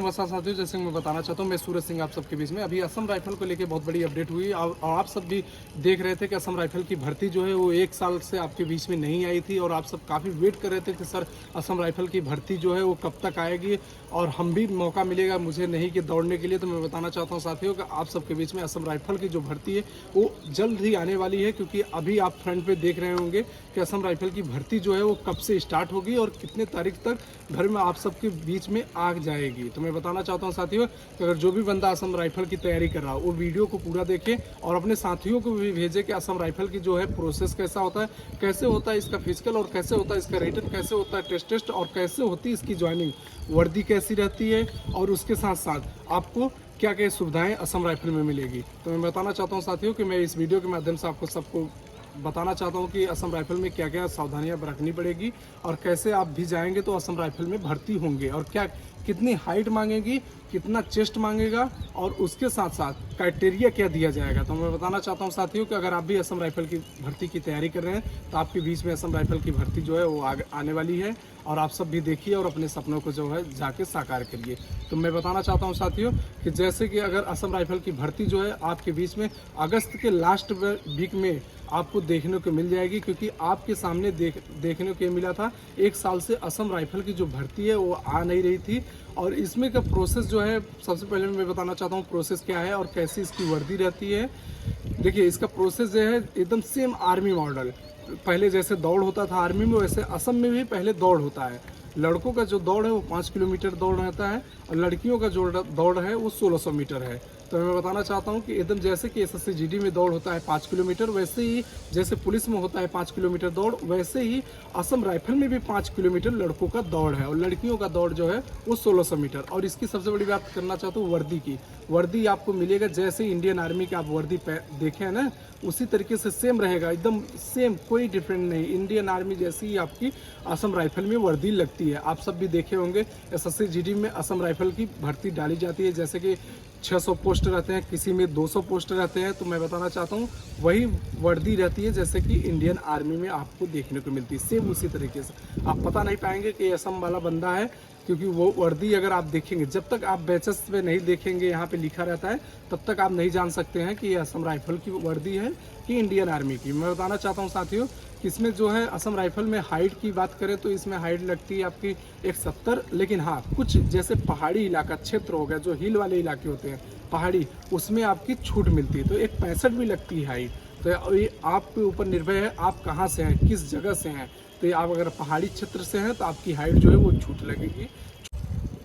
नमस्कार साथियों, जैसे मैं बताना चाहता हूँ, मैं सूरज सिंह आप सबके बीच में। अभी असम राइफल को लेके बहुत बड़ी अपडेट हुई और आप सब भी देख रहे थे कि असम राइफल की भर्ती जो है वो 1 साल से आपके बीच में नहीं आई थी और आप सब काफ़ी वेट कर रहे थे कि सर असम राइफल की भर्ती जो है वो कब तक आएगी और हम भी मौका मिलेगा मुझे नहीं कि दौड़ने के लिए। तो मैं बताना चाहता हूँ साथियों कि आप सबके बीच में असम राइफल की जो भर्ती है वो जल्द ही आने वाली है, क्योंकि अभी आप फ्रंट पे देख रहे होंगे कि असम राइफल की भर्ती जो है वो कब से स्टार्ट होगी और कितने तारीख तक घर में आप सबके बीच में आ जाएगी। तो मैं बताना चाहता हूँ साथियों कि अगर जो भी बंदा असम राइफल की तैयारी कर रहा हो वो वीडियो को पूरा देखे और अपने साथियों को भी भेजे कि असम राइफल की जो है प्रोसेस कैसा होता है, कैसे होता है इसका फिजिकल और कैसे होता है इसका रिटन, कैसे होता है टेस्ट और कैसे होती है इसकी ज्वाइनिंग, वर्दी कैसी रहती है और उसके साथ साथ आपको क्या क्या सुविधाएं असम राइफल में मिलेगी। तो मैं बताना चाहता हूं साथियों कि मैं इस वीडियो के माध्यम से आपको सबको बताना चाहता हूं कि असम राइफल में क्या क्या सावधानियां बरतनी पड़ेगी और कैसे आप भी जाएंगे तो असम राइफल में भर्ती होंगे और क्या कितनी हाइट मांगेगी, कितना चेस्ट मांगेगा और उसके साथ साथ क्राइटेरिया क्या दिया जाएगा। तो मैं बताना चाहता हूं साथियों कि अगर आप भी असम राइफल की भर्ती की तैयारी कर रहे हैं तो आपके बीच में असम राइफल की भर्ती जो है वो आने वाली है और आप सब भी देखिए और अपने सपनों को जो है जाके साकार करिए। तो मैं बताना चाहता हूं साथियों कि जैसे कि अगर असम राइफल की भर्ती जो है आपके बीच में अगस्त के लास्ट वीक में आपको देखने को मिल जाएगी, क्योंकि आपके सामने देखने को मिला था 1 साल से असम राइफल की जो भर्ती है वो आ नहीं रही थी। और इसमें का प्रोसेस जो है सबसे पहले मैं बताना चाहता हूँ प्रोसेस क्या है और कैसी इसकी वर्दी रहती है। देखिए इसका प्रोसेस जो है एकदम सेम आर्मी मॉडल, पहले जैसे दौड़ होता था आर्मी में वैसे असम में भी पहले दौड़ होता है। लड़कों का जो दौड़ है वो 5 किलोमीटर दौड़ रहता है और लड़कियों का जो दौड़ है वो 1600 मीटर है। तो मैं बताना चाहता हूँ कि एकदम जैसे कि एसएससी जीडी में दौड़ होता है 5 किलोमीटर, वैसे ही जैसे पुलिस में होता है 5 किलोमीटर दौड़, वैसे ही असम राइफल में भी 5 किलोमीटर लड़कों का दौड़ है और लड़कियों का दौड़ जो है वो 1600 मीटर। और इसकी सबसे बड़ी बात करना चाहता हूँ वर्दी की। वर्दी आपको मिलेगा जैसे इंडियन आर्मी की आप वर्दी देखे हैं ना, उसी तरीके से सेम रहेगा, एकदम सेम, कोई डिफरेंट नहीं। इंडियन आर्मी जैसी ही आपकी असम राइफल में वर्दी लगती है। आप सब भी देखे होंगे एसएससी जीडी में असम राइफल की भर्ती डाली जाती है, जैसे कि 600 पोस्ट रहते हैं, किसी में 200 पोस्ट रहते हैं। तो मैं बताना चाहता हूँ वही वर्दी रहती है जैसे कि इंडियन आर्मी में आपको देखने को मिलती है, सेम उसी तरीके से। आप पता नहीं पाएंगे कि असम वाला बंदा है, क्योंकि वो वर्दी अगर आप देखेंगे, जब तक आप बैचेस पे नहीं देखेंगे यहाँ पे लिखा रहता है तब तक आप नहीं जान सकते हैं कि ये असम राइफल की वर्दी है कि इंडियन आर्मी की। मैं बताना चाहता हूँ साथियों कि इसमें जो है असम राइफल में हाइट की बात करें तो इसमें हाइट लगती है आपकी 170, लेकिन हाँ कुछ जैसे पहाड़ी इलाका क्षेत्र हो गया, जो हिल वाले इलाके होते हैं पहाड़ी, उसमें आपकी छूट मिलती है तो 165 भी लगती है हाइट। तो ये आपके ऊपर निर्भर है आप कहाँ से हैं, किस जगह से हैं। तो आप अगर पहाड़ी क्षेत्र से हैं तो आपकी हाइट जो है वो छूट लगेगी।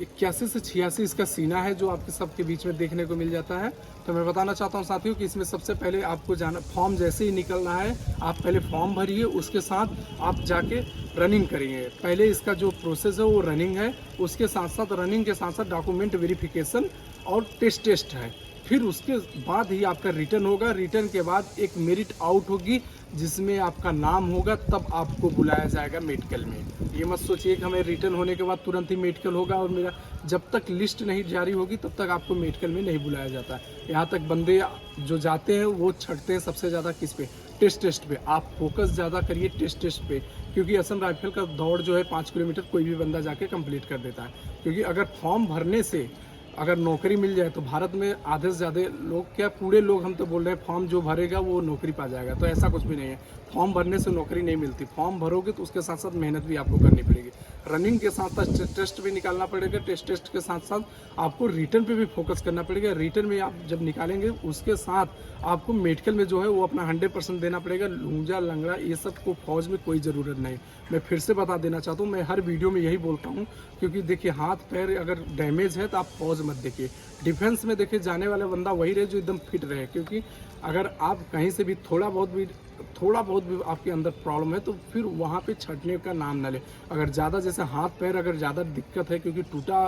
81 से 86 इसका सीना है जो आपके सबके बीच में देखने को मिल जाता है। तो मैं बताना चाहता हूं साथियों कि इसमें सबसे पहले आपको जाना, फॉर्म जैसे ही निकलना है आप पहले फॉर्म भरिए, उसके साथ आप जाके रनिंग करिए। पहले इसका जो प्रोसेस है वो रनिंग है, उसके साथ साथ रनिंग के साथ साथ डॉक्यूमेंट वेरिफिकेशन और टेस्ट है। फिर उसके बाद ही आपका रिटर्न होगा। रिटर्न के बाद एक मेरिट आउट होगी जिसमें आपका नाम होगा, तब आपको बुलाया जाएगा मेडिकल में। ये मत सोचिए कि हमें रिटर्न होने के बाद तुरंत ही मेडिकल होगा और मेरा जब तक लिस्ट नहीं जारी होगी तब तक आपको मेडिकल में नहीं बुलाया जाता। यहाँ तक बंदे जो जाते हैं वो छटते हैं सबसे ज़्यादा किस पे, टेस्ट पे। आप फोकस ज़्यादा करिए टेस्ट पे, क्योंकि असम राइफल का दौड़ जो है 5 किलोमीटर कोई भी बंदा जाके कंप्लीट कर देता है। क्योंकि अगर फॉर्म भरने से अगर नौकरी मिल जाए तो भारत में आधे से ज़्यादा लोग, क्या पूरे लोग हम तो बोल रहे हैं फॉर्म जो भरेगा वो नौकरी पा जाएगा, तो ऐसा कुछ भी नहीं है। फॉर्म भरने से नौकरी नहीं मिलती, फॉर्म भरोगे तो उसके साथ साथ मेहनत भी आपको करनी पड़ेगी। रनिंग के साथ साथ टेस्ट भी निकालना पड़ेगा, टेस्ट के साथ साथ आपको रिटर्न पे भी फोकस करना पड़ेगा। रिटर्न में आप जब निकालेंगे उसके साथ आपको मेडिकल में जो है वो अपना 100% देना पड़ेगा। लूंजा लंगड़ा ये सब को फौज में कोई ज़रूरत नहीं। मैं फिर से बता देना चाहता हूँ, मैं हर वीडियो में यही बोलता हूँ, क्योंकि देखिए हाथ पैर अगर डैमेज है तो आप फौज मत देखिए, डिफेंस में देखिए जाने वाला बंदा वही रहे जो एकदम फिट रहे। क्योंकि अगर आप कहीं से भी थोड़ा बहुत भी आपके अंदर प्रॉब्लम है तो फिर वहाँ पे छटने का नाम ना ले। अगर ज़्यादा जैसे हाथ पैर अगर ज़्यादा दिक्कत है, क्योंकि टूटा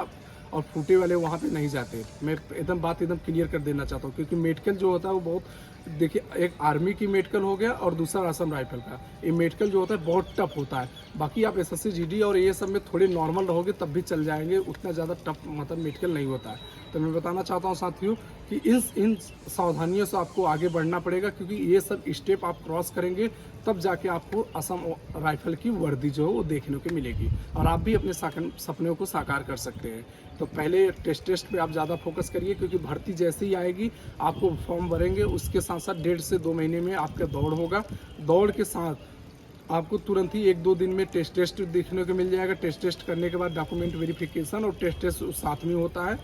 और फूटे वाले वहाँ पे नहीं जाते। मैं एकदम बात एकदम क्लियर कर देना चाहता हूँ, क्योंकि मेडिकल जो होता है वो बहुत, देखिए एक आर्मी की मेडिकल हो गया और दूसरा असम राइफल का, ये मेडिकल जो होता है बहुत टफ होता है। बाकी आप एसएससी जीडी और ये सब में थोड़े नॉर्मल रहोगे तब भी चल जाएंगे, उतना ज़्यादा टफ मतलब मेडिकल नहीं होता है। तो मैं बताना चाहता हूँ साथियों कि इन सावधानियों से आपको आगे बढ़ना पड़ेगा, क्योंकि ये सब स्टेप आप क्रॉस करेंगे तब जाके आपको असम राइफल की वर्दी जो है वो देखने को मिलेगी और आप भी अपने सपनों को साकार कर सकते हैं। तो पहले टेस्ट पे आप ज़्यादा फोकस करिए, क्योंकि भर्ती जैसे ही आएगी आपको फॉर्म भरेंगे, उसके साथ साथ 1.5 से 2 महीने में आपका दौड़ होगा। दौड़ के साथ आपको तुरंत ही 1-2 दिन में टेस्ट देखने को मिल जाएगा। टेस्ट करने के बाद डॉक्यूमेंट वेरिफिकेशन और टेस्ट साथ में होता है।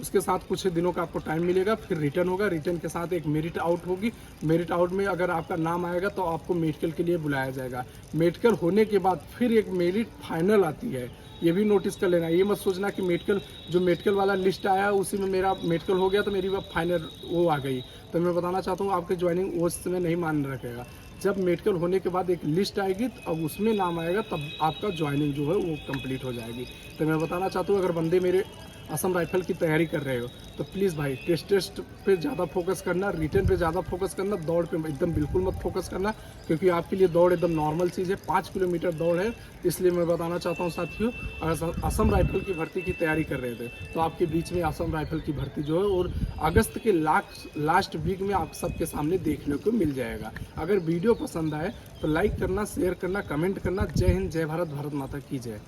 उसके साथ कुछ दिनों का आपको टाइम मिलेगा, फिर रिटर्न होगा। रिटर्न के साथ एक मेरिट आउट होगी। मेरिट आउट में अगर आपका नाम आएगा तो आपको मेडिकल के लिए बुलाया जाएगा। मेडिकल होने के बाद फिर एक मेरिट फाइनल आती है, ये भी नोटिस कर लेना। ये मत सोचना कि मेडिकल वाला लिस्ट आया उसी में मेरा मेडिकल हो गया तो मेरी फाइनल वो आ गई। तो मैं बताना चाहता हूँ आपके ज्वाइनिंग वो समय नहीं मान रखेगा। जब मेडिकल होने के बाद एक लिस्ट आएगी तो अब उसमें नाम आएगा तब आपका ज्वाइनिंग जो है वो कंप्लीट हो जाएगी। तो मैं बताना चाहता हूँ अगर बंदे मेरे असम राइफल की तैयारी कर रहे हो तो प्लीज़ भाई टेस्ट पे ज़्यादा फोकस करना, रिटर्न पे ज़्यादा फोकस करना, दौड़ पे एकदम बिल्कुल मत फोकस करना, क्योंकि आपके लिए दौड़ एकदम नॉर्मल चीज़ है। 5 किलोमीटर दौड़ है। इसलिए मैं बताना चाहता हूँ साथियों, अगर असम राइफल की भर्ती की तैयारी कर रहे थे तो आपके बीच में असम राइफल की भर्ती जो है और अगस्त के लास्ट वीक में आप सबके सामने देखने को मिल जाएगा। अगर वीडियो पसंद आए तो लाइक करना, शेयर करना, कमेंट करना। जय हिंद, जय भारत, भारत माता की जय।